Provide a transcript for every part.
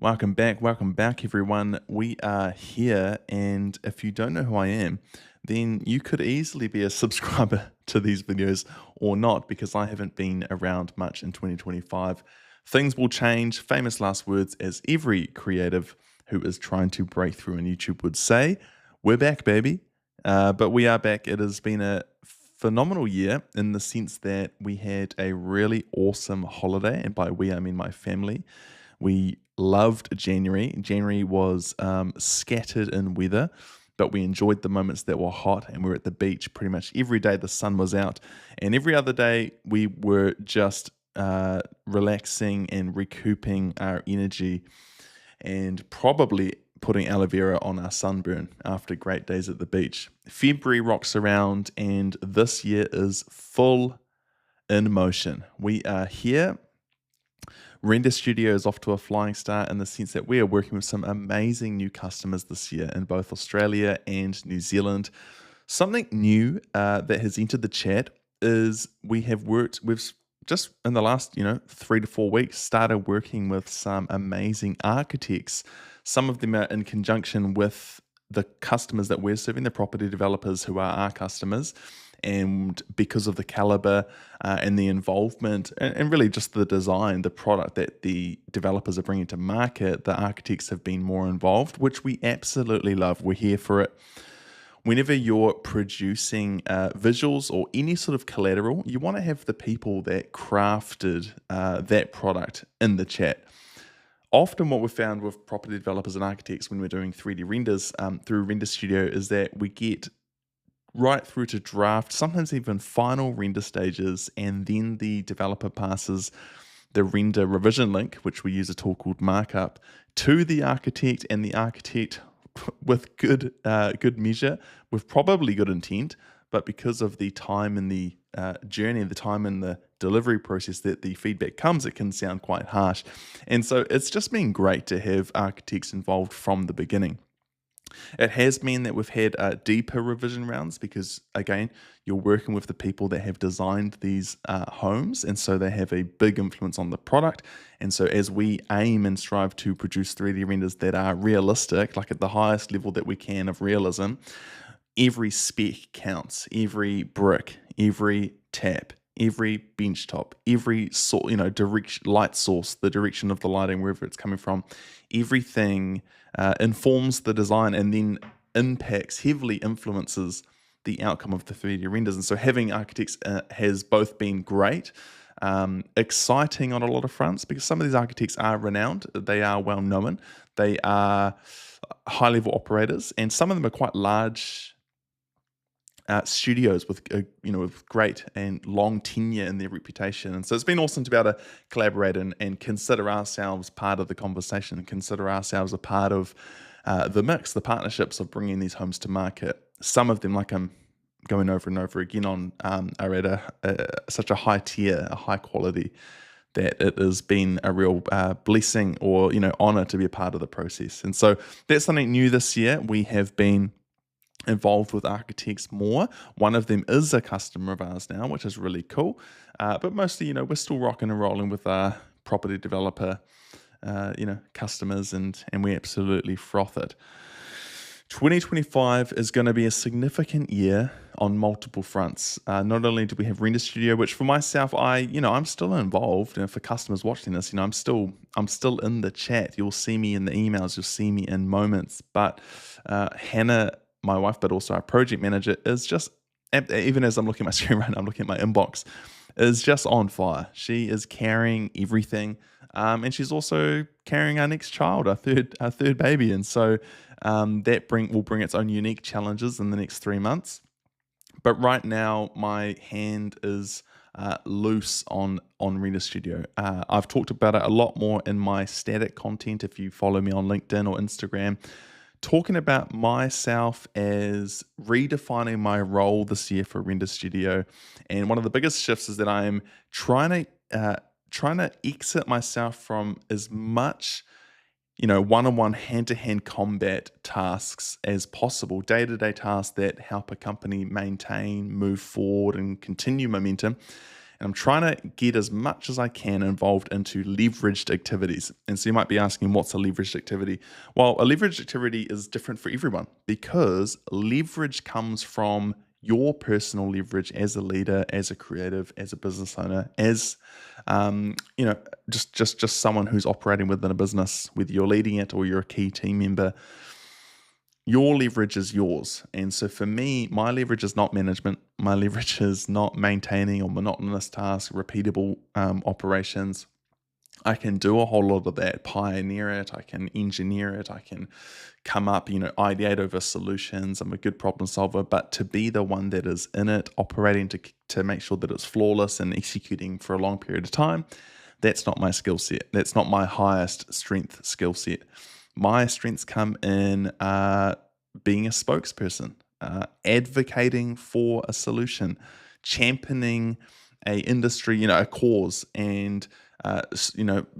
Welcome back, everyone. We are here, and if you don't know who I am, then you could easily be a subscriber to these videos or not, because I haven't been around much in 2025. Things will change, famous last words, as every creative who is trying to break through on YouTube would say. We're back, baby. But we are back. It has been a phenomenal year in the sense that we had a really awesome holiday, and by we, I mean my family. We loved January. January was scattered in weather, but we enjoyed the moments that were hot, and we were at the beach pretty much every day the sun was out. And every other day we were just relaxing and recouping our energy and probably putting aloe vera on our sunburn after great days at the beach. February rocks around, and this year is full in motion. We are here. Render Studio is off to a flying start in the sense that we are working with some amazing new customers this year in both Australia and New Zealand. Something new that has entered the chat is we've just in the last 3 to 4 weeks started working with some amazing architects. Some of them are in conjunction with the customers that we're serving, the property developers who are our customers. And because of the caliber and the involvement and really just the design, the product that the developers are bringing to market, the architects have been more involved, which we absolutely love. We're here for it. Whenever you're producing visuals or any sort of collateral, you want to have the people that crafted that product in the chat. Often what we've found with property developers and architects when we're doing 3D renders through Render Studio is that we get right through to draft, sometimes even final render stages, and then the developer passes the render revision link, which we use a tool called Markup, to the architect, and the architect, with good measure, with probably good intent, but because of the time in the journey, the time in the delivery process that the feedback comes, it can sound quite harsh. And so it's just been great to have architects involved from the beginning. It has meant that we've had deeper revision rounds because, again, you're working with the people that have designed these homes, and so they have a big influence on the product. And so as we aim and strive to produce 3D renders that are realistic, like at the highest level that we can of realism, every spec counts, every brick, every tap, every bench top, every light source, the direction of the lighting, wherever it's coming from, everything informs the design and then heavily influences the outcome of the 3D renders. And so having architects has both been great, exciting on a lot of fronts, because some of these architects are renowned, they are well known, they are high level operators, and some of them are quite large studios with great and long tenure in their reputation. And so it's been awesome to be able to collaborate and consider ourselves part of the conversation, and consider ourselves a part of the mix, the partnerships of bringing these homes to market. Some of them, like I'm going over and over again on, are at such a high tier, a high quality, that it has been a real blessing or honor to be a part of the process. And so that's something new this year. We have been involved with architects more. One of them is a customer of ours now, which is really cool. But mostly, we're still rocking and rolling with our property developer, customers, and we absolutely froth it. 2025 is going to be a significant year on multiple fronts. Not only do we have Render Studio, which for myself, I'm still involved. And for customers watching this, I'm still in the chat. You'll see me in the emails. You'll see me in moments. But Hannah, my wife, but also our project manager, is just, even as I'm looking at my screen right now, I'm looking at my inbox, is just on fire. She is carrying everything, and she's also carrying our next child, our third baby, and so that will bring its own unique challenges in the next 3 months. But right now, my hand is loose on Render Studio. I've talked about it a lot more in my static content. If you follow me on LinkedIn or Instagram, talking about myself as redefining my role this year for Render Studio. And one of the biggest shifts is that I'm trying to exit myself from as much one-on-one, hand-to-hand combat tasks as possible, day-to-day tasks that help a company maintain, move forward, and continue momentum. And And I'm trying to get as much as I can involved into leveraged activities. And so you might be asking, what's a leveraged activity? Well, a leveraged activity is different for everyone because leverage comes from your personal leverage as a leader, as a creative, as a business owner, as just someone who's operating within a business, whether you're leading it or you're a key team member. Your leverage is yours. And so for me, my leverage is not management. My leverage is not maintaining or monotonous tasks, repeatable operations. I can do a whole lot of that, pioneer it, I can engineer it, I can come up, ideate over solutions. I'm a good problem solver, but to be the one that is in it, operating to make sure that it's flawless and executing for a long period of time, that's not my skill set. That's not my highest strength skill set. My strengths come in being a spokesperson, advocating for a solution, championing a industry, a cause, and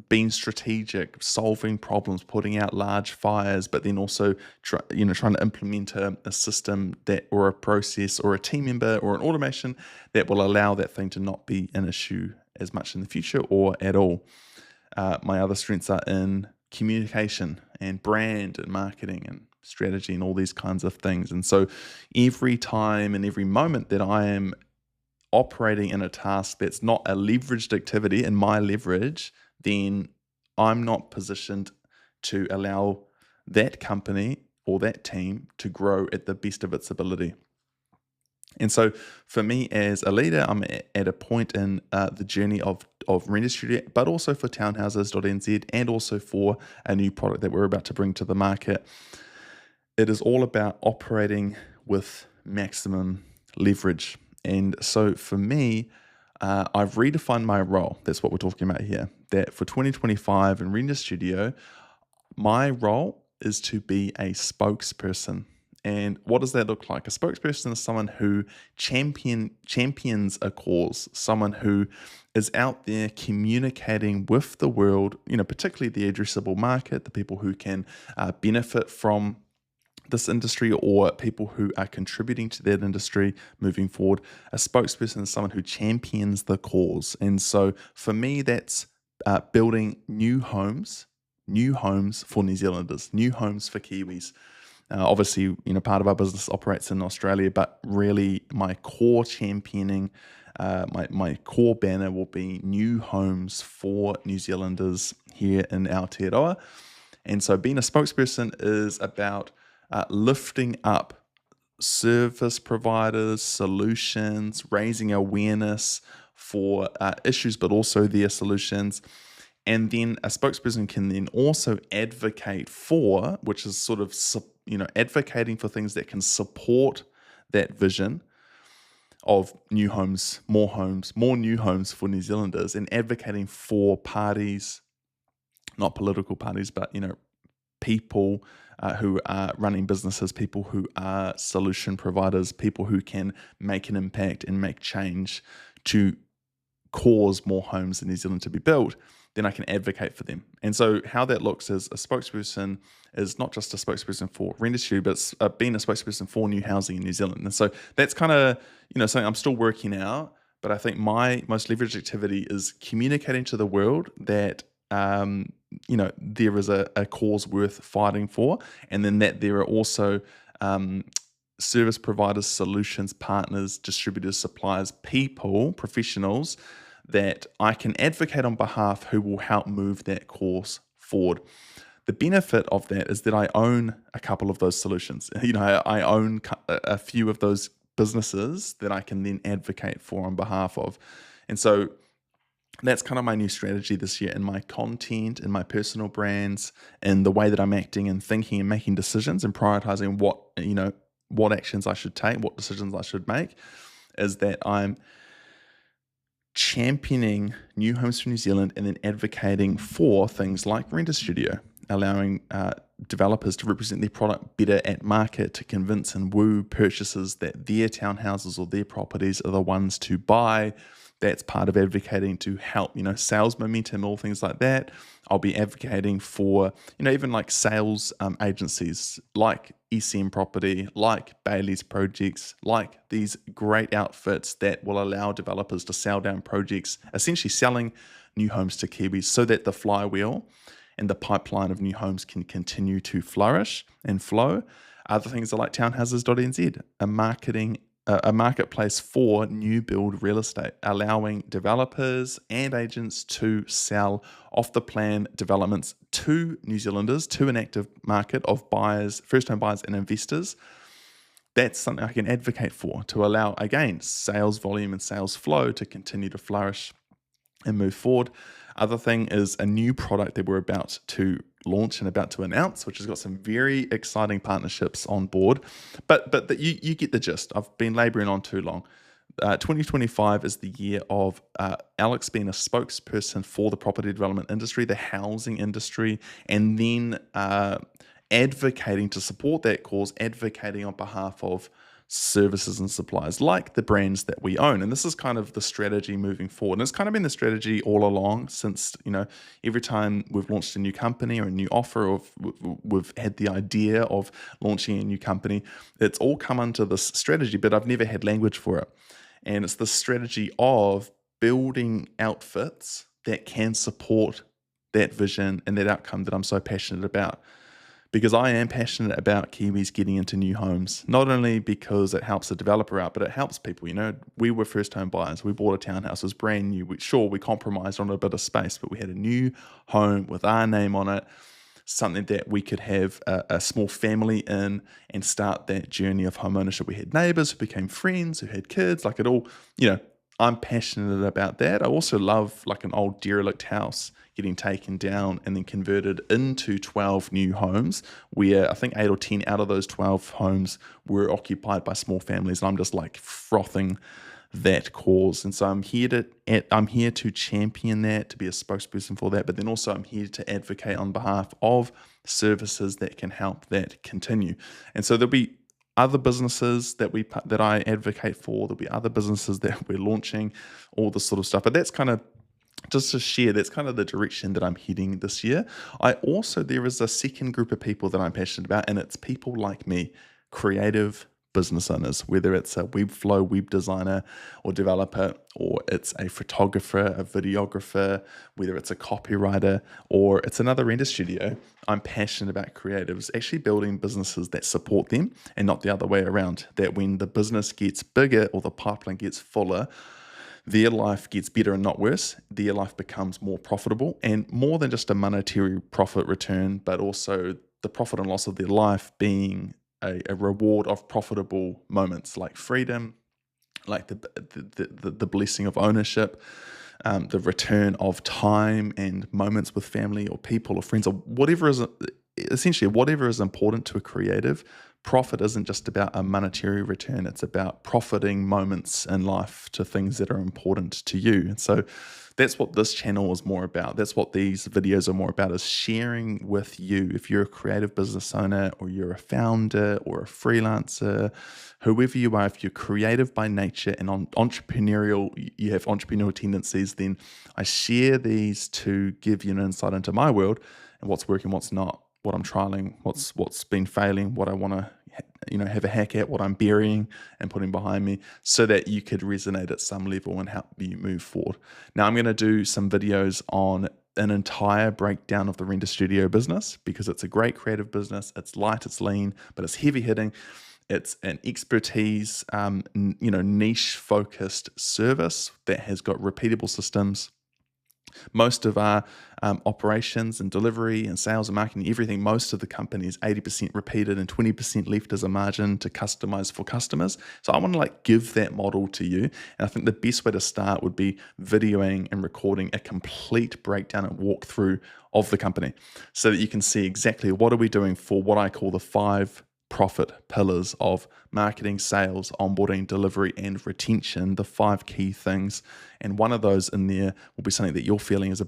being strategic, solving problems, putting out large fires, but then also trying to implement a system that, or a process, or a team member, or an automation that will allow that thing to not be an issue as much in the future or at all. My other strengths are in communication and brand and marketing and strategy and all these kinds of things. And so every time and every moment that I am operating in a task that's not a leveraged activity in my leverage, then I'm not positioned to allow that company or that team to grow at the best of its ability. And so for me as a leader, I'm at a point in the journey of Vera Studio, but also for Townhouses.nz and also for a new product that we're about to bring to the market. It is all about operating with maximum leverage. And so for me, I've redefined my role. That's what we're talking about here. That for 2025 in Vera Studio, my role is to be a spokesperson. And what does that look like? A spokesperson is someone who champions a cause, someone who is out there communicating with the world, particularly the addressable market, the people who can benefit from this industry or people who are contributing to that industry moving forward. A spokesperson is someone who champions the cause. And so for me, that's building new homes for New Zealanders, new homes for Kiwis. Obviously, part of our business operates in Australia, but really my core championing, my core banner will be new homes for New Zealanders here in Aotearoa. And so being a spokesperson is about lifting up service providers, solutions, raising awareness for issues, but also their solutions. And then a spokesperson can then also advocate for, which is sort of, advocating for things that can support that vision of new homes, more new homes for New Zealanders, and advocating for parties, not political parties, but, people who are running businesses, people who are solution providers, people who can make an impact and make change to cause more homes in New Zealand to be built, then I can advocate for them. And so how that looks is a spokesperson is not just a spokesperson for Vera Studio, but it's being a spokesperson for new housing in New Zealand. And so that's kind of, something I'm still working out, but I think my most leveraged activity is communicating to the world that there is a cause worth fighting for, and then that there are also service providers, solutions, partners, distributors, suppliers, people, professionals that I can advocate on behalf who will help move that cause forward. The benefit of that is that I own a couple of those solutions. I own a few of those businesses that I can then advocate for on behalf of. And so that's kind of my new strategy this year in my content, in my personal brands, and the way that I'm acting and thinking and making decisions and prioritizing what actions I should take, what decisions I should make, is that I'm championing new homes for New Zealand and then advocating for things like Vera Studio, allowing developers to represent their product better at market, to convince and woo purchasers that their townhouses or their properties are the ones to buy, That's part of advocating to help, sales momentum, all things like that. I'll be advocating for, even like sales agencies like ECM Property, like Bailey's Projects, like these great outfits that will allow developers to sell down projects, essentially selling new homes to Kiwis so that the flywheel and the pipeline of new homes can continue to flourish and flow. Other things are like Townhouses.nz, a marketplace for new build real estate, allowing developers and agents to sell off the plan developments to New Zealanders, to an active market of buyers, first home buyers and investors. That's something I can advocate for, to allow, again, sales volume and sales flow to continue to flourish and move forward. Other thing is a new product that we're about to launch and about to announce, which has got some very exciting partnerships on board. But you get the gist. I've been laboring on too long. 2025 is the year of Alex being a spokesperson for the property development industry, the housing industry, and then advocating to support that cause, advocating on behalf of services and suppliers like the brands that we own. And this is kind of the strategy moving forward. And it's kind of been the strategy all along since, every time we've launched a new company or a new offer, or we've had the idea of launching a new company, it's all come under this strategy, but I've never had language for it. And it's the strategy of building outfits that can support that vision and that outcome that I'm so passionate about. Because I am passionate about Kiwis getting into new homes, not only because it helps the developer out, but it helps people. We were first home buyers. We bought a townhouse, it was brand new. We compromised on a bit of space, but we had a new home with our name on it, something that we could have a small family in and start that journey of home ownership. We had neighbors who became friends, who had kids, like it all, I'm passionate about that. I also love like an old derelict house getting taken down and then converted into 12 new homes, where I think 8 or 10 out of those 12 homes were occupied by small families. And I'm just like frothing that cause. And so I'm here to champion that, to be a spokesperson for that, but then also I'm here to advocate on behalf of services that can help that continue. And so there'll be other businesses that I advocate for. There'll be other businesses that we're launching, all this sort of stuff. But that's kind of just to share, that's kind of the direction that I'm heading this year. There is a second group of people that I'm passionate about, and it's people like me, creative business owners, whether it's a Webflow web designer or developer, or it's a photographer, a videographer, whether it's a copywriter, or it's another render studio. I'm passionate about creatives actually building businesses that support them and not the other way around, that when the business gets bigger or the pipeline gets fuller, their life gets better and not worse. Their life becomes more profitable, and more than just a monetary profit return, but also the profit and loss of their life being a reward of profitable moments like freedom, like the blessing of ownership, the return of time and moments with family or people or friends, or whatever is important to a creative. Profit isn't just about a monetary return. It's about profiting moments in life to things that are important to you. And so that's what this channel is more about. That's what these videos are more about, is sharing with you. If you're a creative business owner, or you're a founder or a freelancer, whoever you are, if you're creative by nature and entrepreneurial, you have entrepreneurial tendencies, then I share these to give you an insight into my world and what's working, what's not, what I'm trialing, what's been failing, what I want to have a hack at, what I'm burying and putting behind me, so that you could resonate at some level and help you move forward. Now I'm going to do some videos on an entire breakdown of the Render Studio business, because it's a great creative business. It's light, it's lean, but it's heavy hitting. It's an expertise, niche focused service that has got repeatable systems. Most of our operations and delivery and sales and marketing, everything, most of the company is 80% repeated and 20% left as a margin to customize for customers. So I want to give that model to you. And I think the best way to start would be videoing and recording a complete breakdown and walkthrough of the company, so that you can see exactly what are we doing for what I call the 5 profit pillars of marketing, sales, onboarding, delivery, and retention, the 5 key things. And one of those in there will be something that you're feeling as a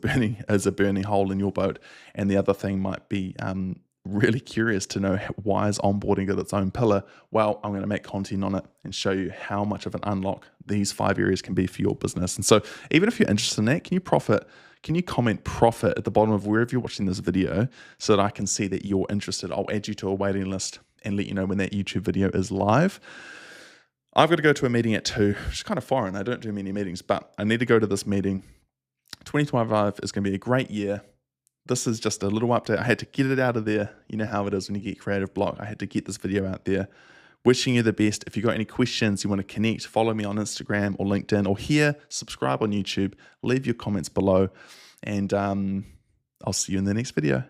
burning hole in your boat. And the other thing might be really curious to know why is onboarding got its own pillar. Well, I'm going to make content on it and show you how much of an unlock these 5 areas can be for your business. And so even if you're interested in that, can you comment profit at the bottom of wherever you're watching this video so that I can see that you're interested? I'll add you to a waiting list and let you know when that YouTube video is live. I've got to go to a meeting at 2, which is kind of foreign. I don't do many meetings, but I need to go to this meeting. 2025 is going to be a great year. This is just a little update. I had to get it out of there. You know how it is when you get creative block. I had to get this video out there. Wishing you the best. If you've got any questions, you want to connect, follow me on Instagram or LinkedIn or here, subscribe on YouTube, leave your comments below, and I'll see you in the next video.